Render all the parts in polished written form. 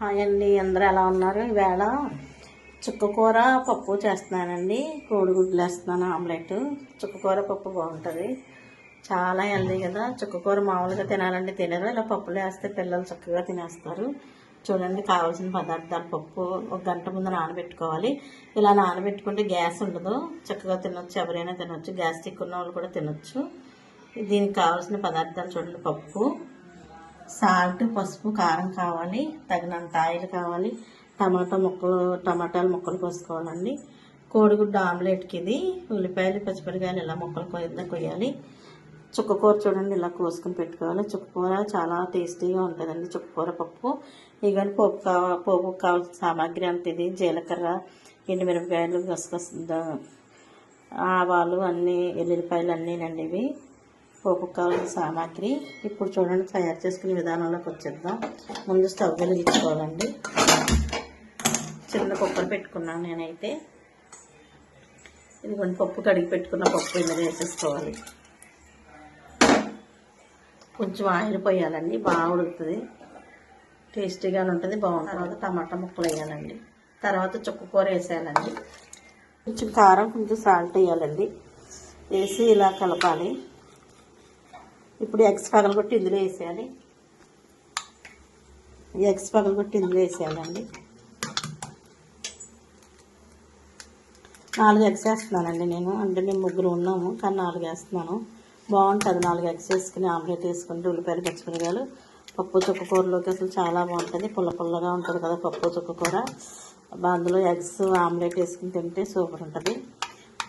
Hi అండి, అందరూ ఎలా ఉన్నారు? ఈవేళ చుక్కకూర పప్పు చేస్తున్నానండి. కోడిగుడ్లు వేస్తున్నాను, ఆమ్లెట్. చుక్కకూర పప్పు బాగుంటుంది, చాలా హెల్దీ కదా. చుక్కకూర మామూలుగా తినాలంటే తినరు, ఇలా పప్పులు వేస్తే పిల్లలు చక్కగా తినేస్తారు. చూడండి, కావాల్సిన పదార్థాలు: పప్పు ఒక గంట ముందు నానబెట్టుకోవాలి. ఇలా నానబెట్టుకుంటే గ్యాస్ ఉండదు, చక్కగా తినొచ్చు, ఎవరైనా తినొచ్చు, గ్యాస్ట్రిక్ ఉన్న వాళ్ళు కూడా తినొచ్చు. దీనికి కావాల్సిన పదార్థాలు చూడండి: పప్పు, సాల్ట్, పసుపు, కారం కావాలి, తగినంత ఆయిల్ కావాలి, టమాటాలు ముక్కలు కోసుకోవాలండి. కోడిగుడ్డు ఆమ్లెట్కి ఇది ఉల్లిపాయలు, పచ్చిమిరకాయలు ఇలా ముక్కలు కొయ్యాలి. చుక్కకూర చూడండి, ఇలా కోసుకొని పెట్టుకోవాలి. చుక్కకూర చాలా టేస్టీగా ఉంటుందండి, చుక్కకూర పప్పు. ఇవన్నీ పోపుకు కావాల్సిన సామాగ్రి అంత ఇది: జీలకర్ర, ఎండుమిరపకాయలు, గసగస, ఆవాలు, అన్నీ ఎల్లుల్లిపాయలు అన్నీనండి ఇవి పోపుకు కావాల్సిన సామాగ్రి. ఇప్పుడు చూడండి, తయారు చేసుకునే విధానంలోకి వచ్చేద్దాం. ముందు స్టవ్ వెలిగించుకోవాలండి. చిన్న కుక్కర్ పెట్టుకున్నాను నేనైతే. ఇదిగోండి, పప్పు కడిగి పెట్టుకున్న పప్పు ఇందులో వేసేసుకోవాలి. కొంచెం ఆయిల్ పోయాలండి, బాగా ఉడుకుతుంది, టేస్టీగా ఉంటుంది, బాగుంటుంది. తర్వాత టమాటా ముక్కలు వేయాలండి, తర్వాత చుక్కకూర వేసేయాలండి. కొంచెం కారం, కొంచెం సాల్ట్ వేయాలండి, వేసి ఇలా కలపాలి. ఇప్పుడు ఎగ్స్ పగలగొట్టి ఇందులో వేసేయాలి. ఎగ్స్ పగలగొట్టి ఇందులో వేసేయాలండి. 4 ఎగ్స్ వేస్తున్నానండి నేను, అంటే మేము ముగ్గురు ఉన్నాము కానీ 4 వేస్తున్నాను. బాగుంటుంది 4 ఎగ్స్ వేసుకుని ఆమ్లెట్ వేసుకుంటే ఉల్లిపాయలు, పచ్చిమిరకాయలు. పప్పు చుక్కకూరలోకి అసలు చాలా బాగుంటుంది, పుల్లగా ఉంటుంది కదా పప్పు చుక్కకూర. అందులో ఎగ్స్ ఆమ్లెట్ వేసుకుని తింటే సూపర్ ఉంటుంది.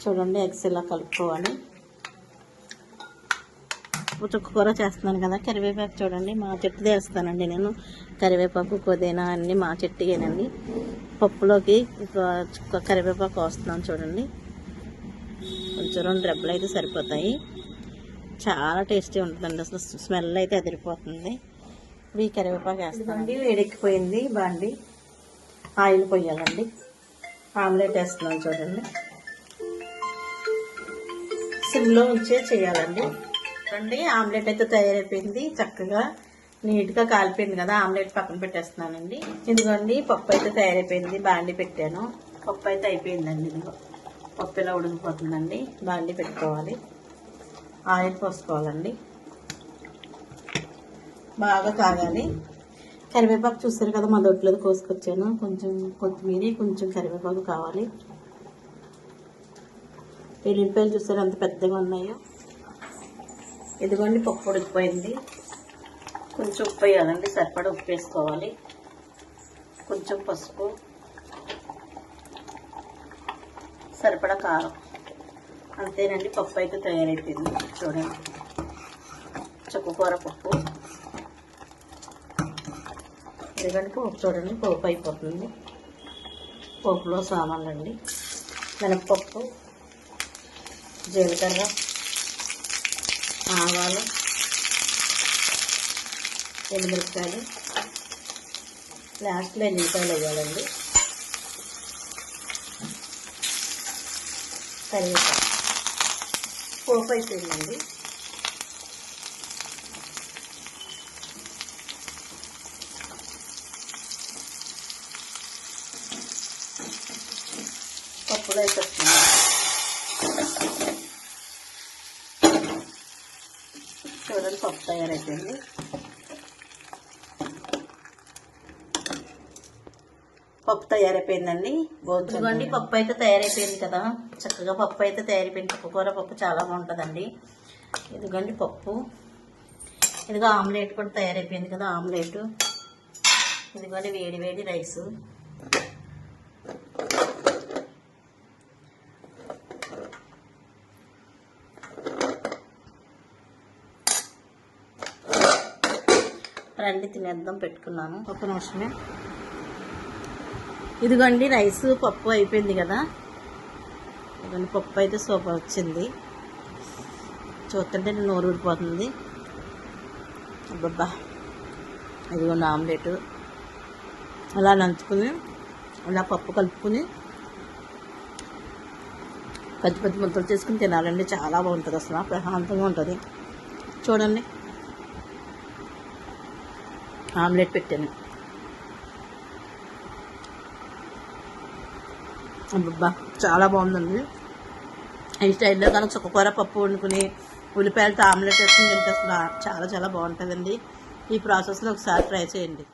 చూడండి, ఎగ్స్ ఇలా కలుపుకోవాలి. చుక్కకూర చేస్తున్నాను కదా, కరివేపాకు చూడండి, మా చెట్టుదే వేస్తానండి నేను. కరివేపాకు, పుదీనా అన్నీ మా చెట్టుకేనండి. పప్పులోకి కరివేపాకు వస్తున్నాను చూడండి, కొంచెం 2 రెబ్బలు అయితే సరిపోతాయి. చాలా టేస్టీ ఉంటుందండి, అసలు స్మెల్ అయితే అదిరిపోతుంది. ఇప్పుడు ఈ కరివేపాకు వేస్తానండి. వేడెక్కిపోయింది బాండి, ఆయిల్ పోయాలండి. ఆమ్లెట్ వేస్తున్నాను చూడండి, సిమ్లో ఉంచే చేయాలండి. చూడండి, ఆమ్లెట్ అయితే తయారైపోయింది, చక్కగా నీట్గా కాలిపోయింది కదా. ఆమ్లెట్ పక్కన పెట్టేస్తున్నానండి. ఇదిగోండి, పప్పు అయితే తయారైపోయింది, బాండి పెట్టాను. పప్పు అయితే అయిపోయిందండి. ఇదిగో పప్పు ఇలా ఉడికిపోతుందండి. బాండి పెట్టుకోవాలి, ఆయిల్ పోసుకోవాలండి, బాగా కాగాలి. కరివేపాకు చూస్తారు కదా, మా దొడ్లో కోసుకొచ్చాను. కొంచెం కొత్తిమీర, కొంచెం కరివేపాకు కావాలి. ఎల్లుల్లిపాయలు చూస్తారు ఎంత పెద్దగా ఉన్నాయో. ఇదిగోండి, పప్పు ఉడికిపోయింది. కొంచెం ఉప్పు వేయాలండి, సరిపడా ఉప్పు వేసుకోవాలి. కొంచెం పసుపు, సరిపడా కారం. అంతేనండి, పప్పు అయితే తయారైపోయింది. చూడండి, చుక్కకూర పప్పు. ఇదిగోండి పోపు చూడండి, పోపు అయిపోతుంది. పోపులో సామాన్లండి: మినప్పప్పు, జీలకర్ర, ఆవాలు, ఎండుమిరపకాయలు, లాస్ట్లో ఎల్లిపాయలు వేయాలండి, కరివేపాకు. పోపు అయిపోయిందండి. పప్పులో వేసేస్తున్నాను. చూడండి, పప్పు తయారైపోయింది. పప్పు తయారైపోయిందండి. ఇదిగోండి, పప్పు అయితే తయారైపోయింది కదా, చక్కగా పప్పు అయితే తయారైపోయింది. చుక్కకూర పప్పు చాలా బాగుంటుందండి. ఇదిగోండి పప్పు, ఇదిగో ఆమ్లెట్ కూడా తయారైపోయింది కదా, ఆమ్లెట్. ఇదిగోండి వేడి వేడి రైసు. రండి తినేద్దాం, పెట్టుకున్నాను ఒక నిమిషమే. ఇదిగోండి రైస్, పప్పు అయిపోయింది కదా. ఇదిగోండి, పప్పు అయితే సూపర్ వచ్చింది. చూస్తుంటే నోరు ఊడిపోతుంది. అబ్బబ్బా, ఇదిగోండి ఆమ్లెట్. అలా నంచుకుని అలా పప్పు కలుపుకుని పెద్ద ముద్దలు చేసుకుని తినాలండి, చాలా బాగుంటుంది, అసలు ప్రశాంతంగా ఉంటుంది. చూడండి, ఆమ్లెట్ పెట్టాను. అబ్బబ్బా చాలా బాగుందండి. ఈ స్టైల్లో కానీ చుక్కకూర పప్పు వండుకుని ఉల్లిపాయలతో ఆమ్లెట్ వేసుకుని తింటే అసలు చాలా చాలా బాగుంటుందండి. ఈ ప్రాసెస్లో ఒకసారి ట్రై చేయండి.